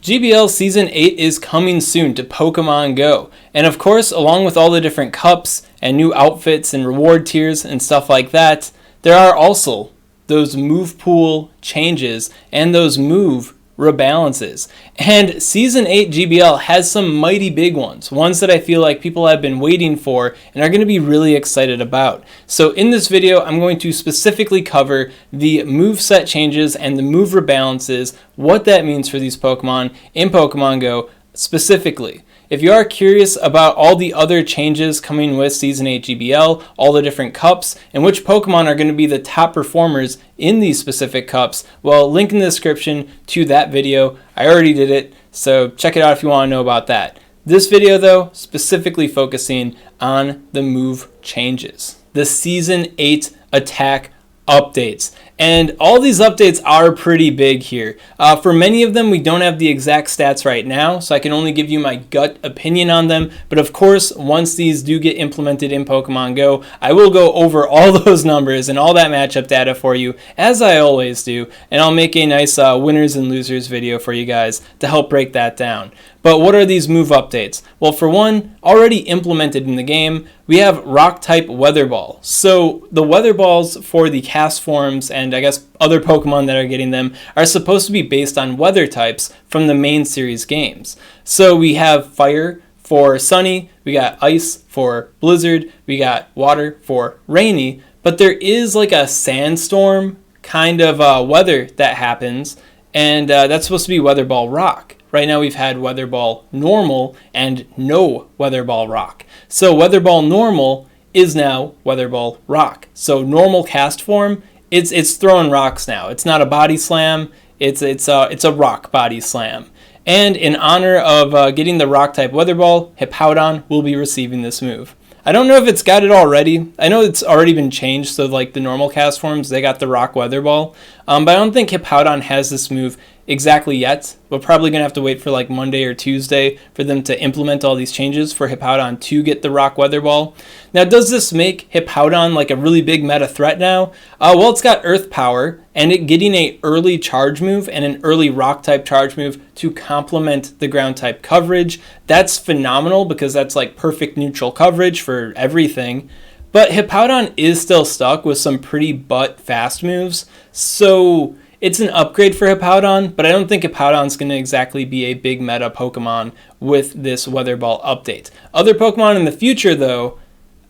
GBL Season 8 is coming soon to Pokemon Go, and of course, along with all the different cups and new outfits and reward tiers and stuff like that, there are also those move pool changes and those move rebalances. And Season 8 GBL has some mighty big ones that I feel like people have been waiting for and are going to be really excited about. So in this video, I'm going to specifically cover the move set changes and the move rebalances, what that means for these Pokemon in Pokemon Go specifically. If you are curious about all the other changes coming with Season 8 GBL, all the different cups, and which Pokemon are going to be the top performers in these specific cups, well, link in the description to that video. I already did it, so check it out if you want to know about that. This video, though, specifically focusing on the move changes, the Season 8 attack updates. And all these updates are pretty big here. For many of them, we don't have the exact stats right now, so I can only give you my gut opinion on them. But of course, once these do get implemented in Pokemon Go, I will go over all those numbers and all that matchup data for you, as I always do. And I'll make a nice winners and losers video for you guys to help break that down. But what are these move updates? Well, for one, already implemented in the game, we have Rock-type Weather Ball. So the Weather Balls for the cast forms and I guess other Pokemon that are getting them are supposed to be based on weather types from the main series games. So we have Fire for Sunny, we got Ice for Blizzard, we got Water for Rainy, but there is like a sandstorm kind of weather that happens, and that's supposed to be Weather Ball Rock. Right now we've had Weather Ball Normal and no Weather Ball Rock. So Weather Ball Normal is now Weather Ball Rock. So normal cast form, it's throwing rocks now. It's not a body slam, it's a rock body slam. And in honor of getting the rock type Weather Ball, Hippowdon will be receiving this move. I don't know if it's got it already. I know it's already been changed, so like the normal cast forms, they got the rock Weather Ball. But I don't think Hippowdon has this move exactly yet. We're probably going to have to wait for like Monday or Tuesday for them to implement all these changes for Hippowdon to get the rock Weather Ball. Now, does this make Hippowdon like a really big meta threat now? Well, it's got Earth Power, and it getting an early charge move and an early rock type charge move to complement the ground type coverage. That's phenomenal because that's like perfect neutral coverage for everything. But Hippowdon is still stuck with some pretty butt fast moves, so it's an upgrade for Hippowdon, but I don't think Hippowdon's going to exactly be a big meta Pokemon with this Weather Ball update. Other Pokemon in the future, though,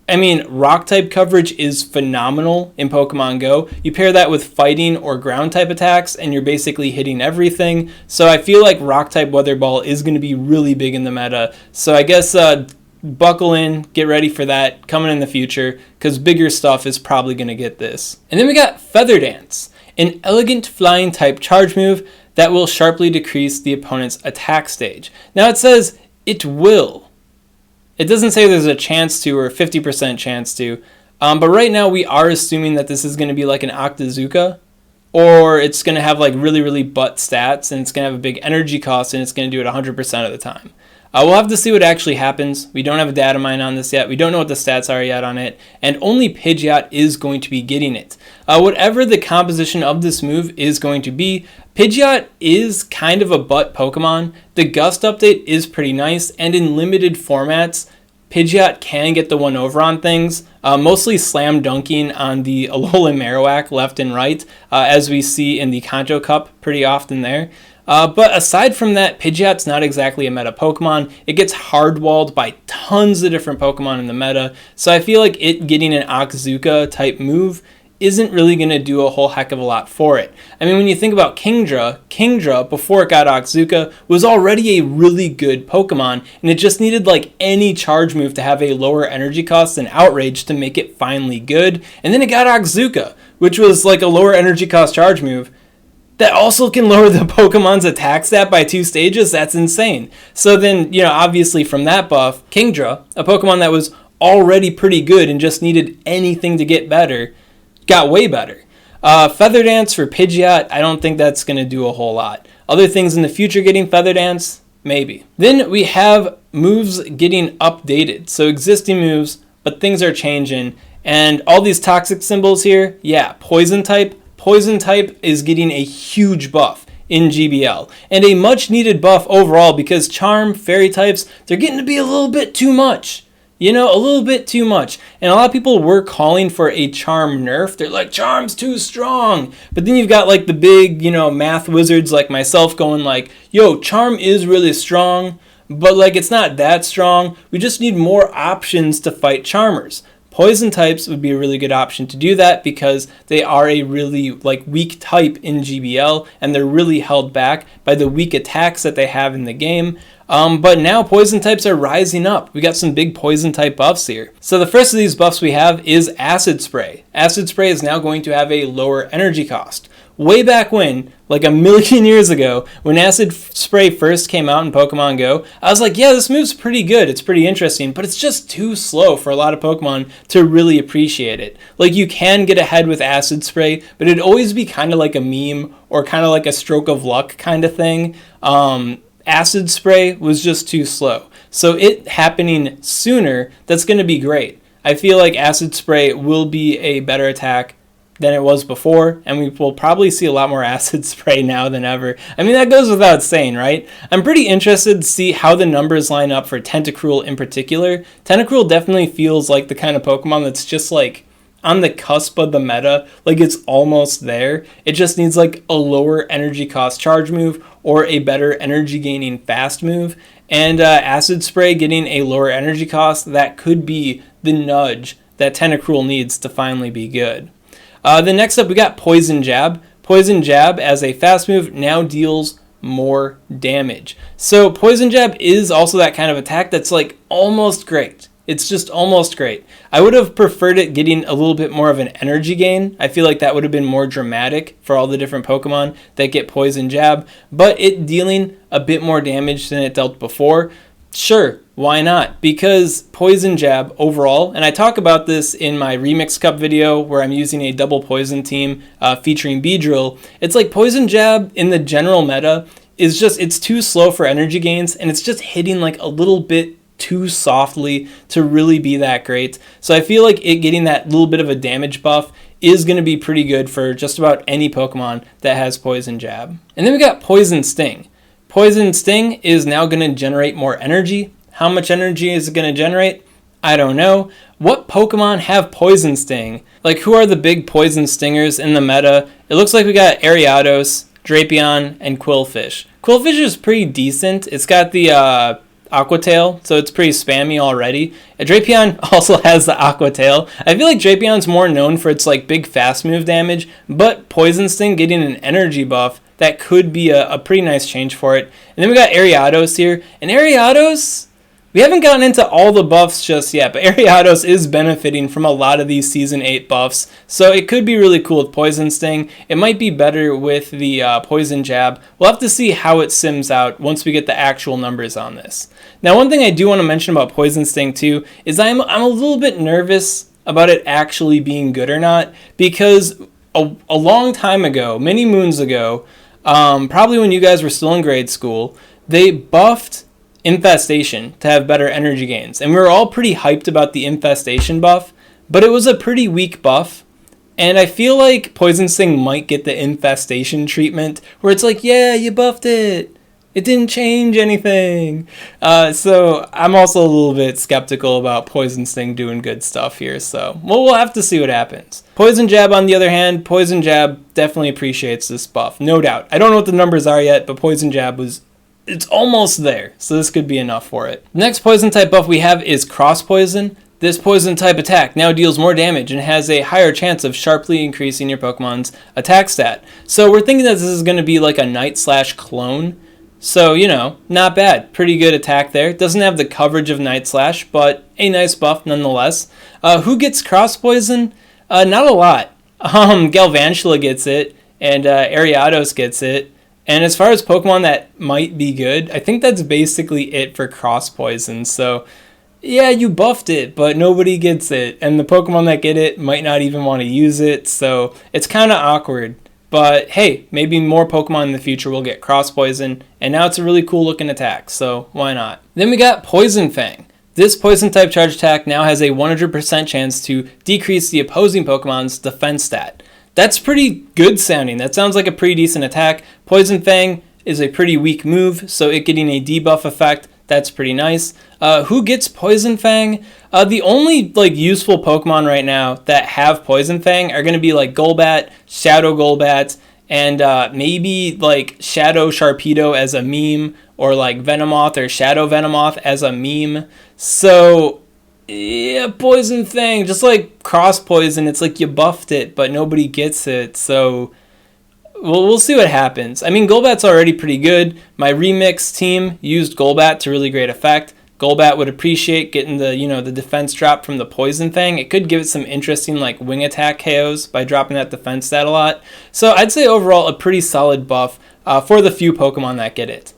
I mean, rock type coverage is phenomenal in Pokemon Go. You pair that with fighting or ground type attacks, and you're basically hitting everything. So I feel like rock type Weather Ball is going to be really big in the meta. So I guess buckle in, get ready for that coming in the future, because bigger stuff is probably going to get this. And then we got Feather Dance, an elegant flying type charge move that will sharply decrease the opponent's attack stage. Now it says it will. It doesn't say there's a chance to or 50% chance to, but right now we are assuming that this is going to be like an Octazooka, or it's going to have like really, really butt stats, and it's going to have a big energy cost, and it's going to do it 100% of the time. We'll have to see what actually happens. We don't have a data mine on this yet. We don't know what the stats are yet on it, and only Pidgeot is going to be getting it. Whatever the composition of this move is going to be, Pidgeot is kind of a butt Pokemon. The Gust update is pretty nice, and in limited formats, Pidgeot can get the one over on things, mostly slam dunking on the Alolan Marowak left and right, as we see in the Kanto Cup pretty often there. But aside from that, Pidgeot's not exactly a meta Pokemon. It gets hard-walled by tons of different Pokemon in the meta, so I feel like it getting an Octazooka type move isn't really going to do a whole heck of a lot for it. I mean, when you think about Kingdra, before it got Octazooka, was already a really good Pokemon, and it just needed like any charge move to have a lower energy cost than Outrage to make it finally good, and then it got Octazooka, which was like a lower energy cost charge move that also can lower the Pokemon's attack stat by 2 stages. That's insane. So then, obviously from that buff, Kingdra, a Pokemon that was already pretty good and just needed anything to get better, got way better. Feather Dance for Pidgeot, I don't think that's going to do a whole lot. Other things in the future getting Feather Dance, maybe. Then we have moves getting updated. So existing moves, but things are changing. And all these toxic symbols here, yeah, Poison type is getting a huge buff. in GBL, and a much needed buff overall because Charm, Fairy types, they're getting to be a little bit too much. You know, a little bit too much. And a lot of people were calling for a Charm nerf. They're like, Charm's too strong. But then you've got like the big, you know, math wizards like myself going like, yo, Charm is really strong, but like it's not that strong. We just need more options to fight Charmers. Poison types would be a really good option to do that because they are a really like weak type in GBL and they're really held back by the weak attacks that they have in the game. But now poison types are rising up. We got some big poison type buffs here. So the first of these buffs we have is Acid Spray. Acid Spray is now going to have a lower energy cost. Way back when, like a million years ago, when Acid Spray first came out in Pokemon Go, I was like, yeah, this move's pretty good. It's pretty interesting, but it's just too slow for a lot of Pokemon to really appreciate it. Like, you can get ahead with Acid Spray, but it'd always be kind of like a meme or kind of like a stroke of luck kind of thing. Acid Spray was just too slow. So it happening sooner, that's going to be great. I feel like Acid Spray will be a better attack than it was before, and we will probably see a lot more Acid Spray now than ever. I mean, that goes without saying, right? I'm pretty interested to see how the numbers line up for Tentacruel in particular. Tentacruel definitely feels like the kind of Pokemon that's just like on the cusp of the meta, like it's almost there. It just needs like a lower energy cost charge move or a better energy gaining fast move. And Acid Spray getting a lower energy cost, that could be the nudge that Tentacruel needs to finally be good. Then next up we got Poison Jab. Poison Jab as a fast move now deals more damage. So Poison Jab is also that kind of attack that's like almost great. It's just almost great. I would have preferred it getting a little bit more of an energy gain. I feel like that would have been more dramatic for all the different Pokemon that get Poison Jab, but it dealing a bit more damage than it dealt before, sure, why not? Because Poison Jab overall, and I talk about this in my Remix Cup video where I'm using a double poison team featuring Beedrill, it's like Poison Jab in the general meta is just, it's too slow for energy gains and it's just hitting like a little bit too softly to really be that great. So I feel like it getting that little bit of a damage buff is going to be pretty good for just about any Pokemon that has Poison Jab. And then we got Poison Sting. Poison Sting is now going to generate more energy. How much energy is it going to generate? I don't know. What Pokemon have Poison Sting? Like, who are the big Poison Stingers in the meta? It looks like we got Ariados, Drapion, and Quillfish. Quillfish is pretty decent. It's got the Aqua Tail, so it's pretty spammy already. And Drapion also has the Aqua Tail. I feel like Drapion's more known for its like big fast move damage, but Poison Sting getting an energy buff, that could be a pretty nice change for it. And then we got Ariados here, and Ariados, we haven't gotten into all the buffs just yet, but Ariados is benefiting from a lot of these Season 8 buffs, so it could be really cool with Poison Sting. It might be better with the Poison Jab. We'll have to see how it sims out once we get the actual numbers on this. Now, one thing I do want to mention about Poison Sting too is I'm a little bit nervous about it actually being good or not, because a long time ago, many moons ago, probably when you guys were still in grade school, they buffed Infestation to have better energy gains. And we were all pretty hyped about the Infestation buff, but it was a pretty weak buff. And I feel like Poison Sting might get the Infestation treatment, where it's like, yeah, you buffed it. It didn't change anything. So I'm also a little bit skeptical about Poison Sting doing good stuff here. So we'll have to see what happens. Poison Jab, on the other hand, Poison Jab definitely appreciates this buff, no doubt. I don't know what the numbers are yet, but Poison Jab it's almost there, so this could be enough for it. Next poison type buff we have is Cross Poison. This poison type attack now deals more damage and has a higher chance of sharply increasing your Pokemon's attack stat. So we're thinking that this is going to be like a Night/Clone. So, you know, not bad. Pretty good attack there. Doesn't have the coverage of Night Slash, but a nice buff nonetheless. Who gets Cross Poison? Not a lot. Galvantula gets it, and Ariados gets it. And as far as Pokemon that might be good, I think that's basically it for Cross Poison. So, yeah, you buffed it, but nobody gets it. And the Pokemon that get it might not even want to use it. So, it's kind of awkward. But, hey, maybe more Pokemon in the future will get Cross Poison. And now it's a really cool looking attack, so why not? Then we got Poison Fang. This poison type charge attack now has a 100% chance to decrease the opposing Pokemon's defense stat. That's pretty good sounding. That sounds like a pretty decent attack. Poison Fang is a pretty weak move, so it getting a debuff effect, that's pretty nice. Who gets Poison Fang? The only like useful Pokemon right now that have Poison Fang are going to be like Golbat, Shadow Golbat, and maybe like Shadow Sharpedo as a meme, or like Venomoth or Shadow Venomoth as a meme. So yeah, Poison Fang, just like Cross Poison, it's like you buffed it, but nobody gets it. So we'll see what happens. I mean, Golbat's already pretty good. My remix team used Golbat to really great effect. Golbat would appreciate getting the, the defense drop from the Poison Fang. It could give it some interesting like wing attack KOs by dropping that defense stat a lot. So I'd say overall a pretty solid buff for the few Pokemon that get it.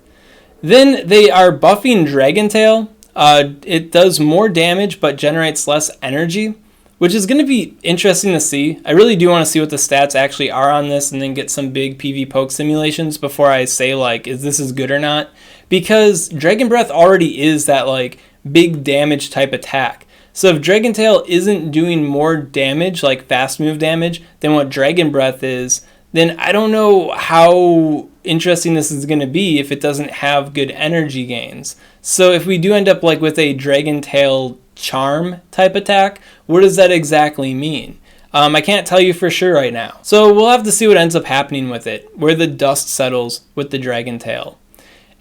Then they are buffing Dragon Tail. It does more damage but generates less energy, which is going to be interesting to see. I really do want to see what the stats actually are on this and then get some big PV poke simulations before I say like, is this as good or not? Because Dragon Breath already is that like big damage type attack. So if Dragon Tail isn't doing more damage, like fast move damage, than what Dragon Breath is, then I don't know how interesting this is going to be if it doesn't have good energy gains. So if we do end up like with a Dragon Tail Charm type attack, what does that exactly mean? I can't tell you for sure right now. So we'll have to see what ends up happening with it, where the dust settles with the Dragon Tail.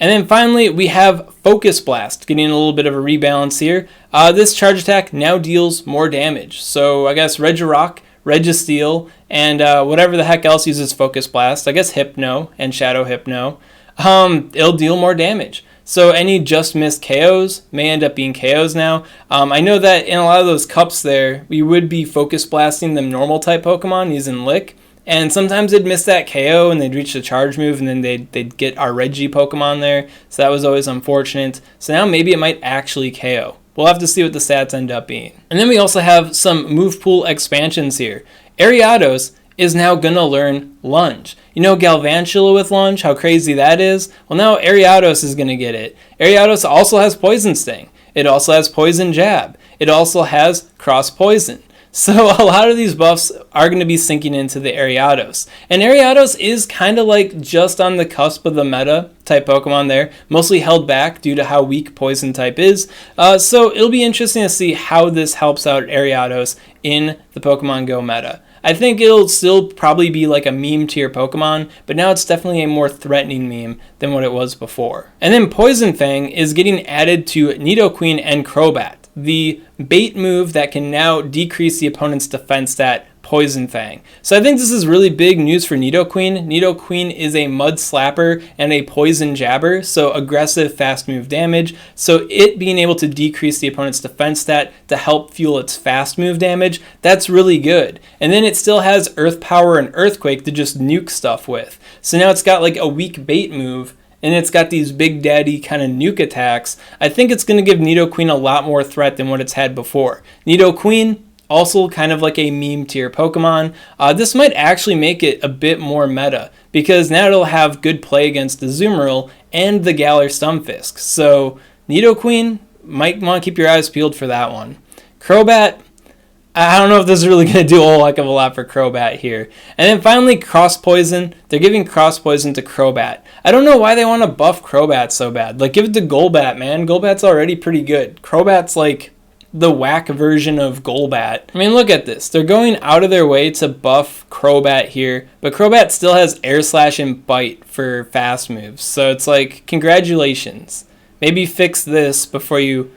And then finally, we have Focus Blast, getting a little bit of a rebalance here. This charge attack now deals more damage. So I guess Regirock, Registeel, and whatever the heck else uses Focus Blast, I guess Hypno and Shadow Hypno, it'll deal more damage. So any just missed KOs may end up being KOs now. I know that in a lot of those cups there, we would be Focus Blasting them normal type Pokemon using Lick. And sometimes they'd miss that KO and they'd reach the charge move and then they'd get our Reggie Pokemon there. So that was always unfortunate. So now maybe it might actually KO. We'll have to see what the stats end up being. And then we also have some Movepool expansions here. Ariados is now going to learn Lunge. You know Galvantula with Lunge, how crazy that is? Well, now Ariados is going to get it. Ariados also has Poison Sting. It also has Poison Jab. It also has Cross Poison. So a lot of these buffs are going to be sinking into the Ariados. And Ariados is kind of like just on the cusp of the meta type Pokemon there, mostly held back due to how weak Poison type is. So it'll be interesting to see how this helps out Ariados in the Pokemon Go meta. I think it'll still probably be like a meme tier Pokemon, but now it's definitely a more threatening meme than what it was before. And then Poison Fang is getting added to Nidoqueen and Crobat, the bait move that can now decrease the opponent's defense stat, Poison Fang. So I think this is really big news for Nidoqueen. Nidoqueen is a Mud Slapper and a Poison Jabber, so aggressive fast move damage. So it being able to decrease the opponent's defense stat to help fuel its fast move damage, that's really good. And then it still has Earth Power and Earthquake to just nuke stuff with. So now it's got like a weak bait move, and it's got these big daddy kind of nuke attacks. I think it's going to give Nidoqueen a lot more threat than what it's had before. Nidoqueen, also kind of like a meme tier Pokemon. This might actually make it a bit more meta, because now it'll have good play against the Azumarill and the Galar Stunfisk. So Nidoqueen, might want to keep your eyes peeled for that one. Crobat, I don't know if this is really going to do a whole heck of a lot for Crobat here. And then finally, Cross Poison. They're giving Cross Poison to Crobat. I don't know why they want to buff Crobat so bad. Like, give it to Golbat, man. Golbat's already pretty good. Crobat's like the whack version of Golbat. I mean, look at this. They're going out of their way to buff Crobat here, but Crobat still has Air Slash and Bite for fast moves. So it's like, congratulations. Maybe fix this before you...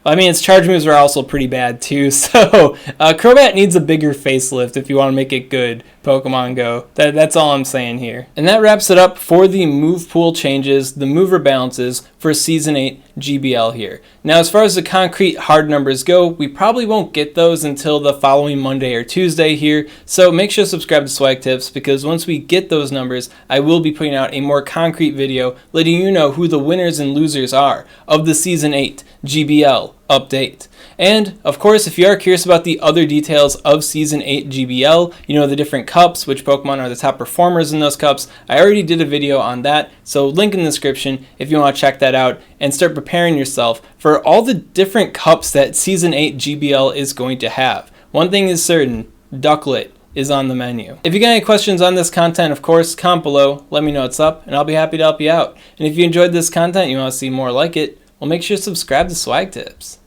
I mean, its charge moves are also pretty bad too, so Crobat needs a bigger facelift if you want to make it good, Pokemon Go. That's all I'm saying here. And that wraps it up for the move pool changes, the mover balances for Season 8 GBL here. Now, as far as the concrete hard numbers go, we probably won't get those until the following Monday or Tuesday here, so make sure to subscribe to SwagTips, because once we get those numbers, I will be putting out a more concrete video letting you know who the winners and losers are of the Season 8 GBL update. And of course, if you are curious about the other details of Season 8 GBL, you know, the different cups, which Pokemon are the top performers in those cups, I already did a video on that, so link in the description if you want to check that out and start preparing yourself for all the different cups that Season 8 GBL is going to have. One thing is certain, Ducklet is on the menu. If you got any questions on this content, of course, comment below, let me know what's up, and I'll be happy to help you out. And if you enjoyed this content and you want to see more like it, well, make sure to subscribe to SwagTips.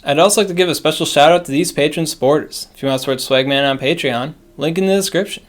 I'd also like to give a special shout out to these patron supporters. If you want to support Swagman on Patreon, link in the description.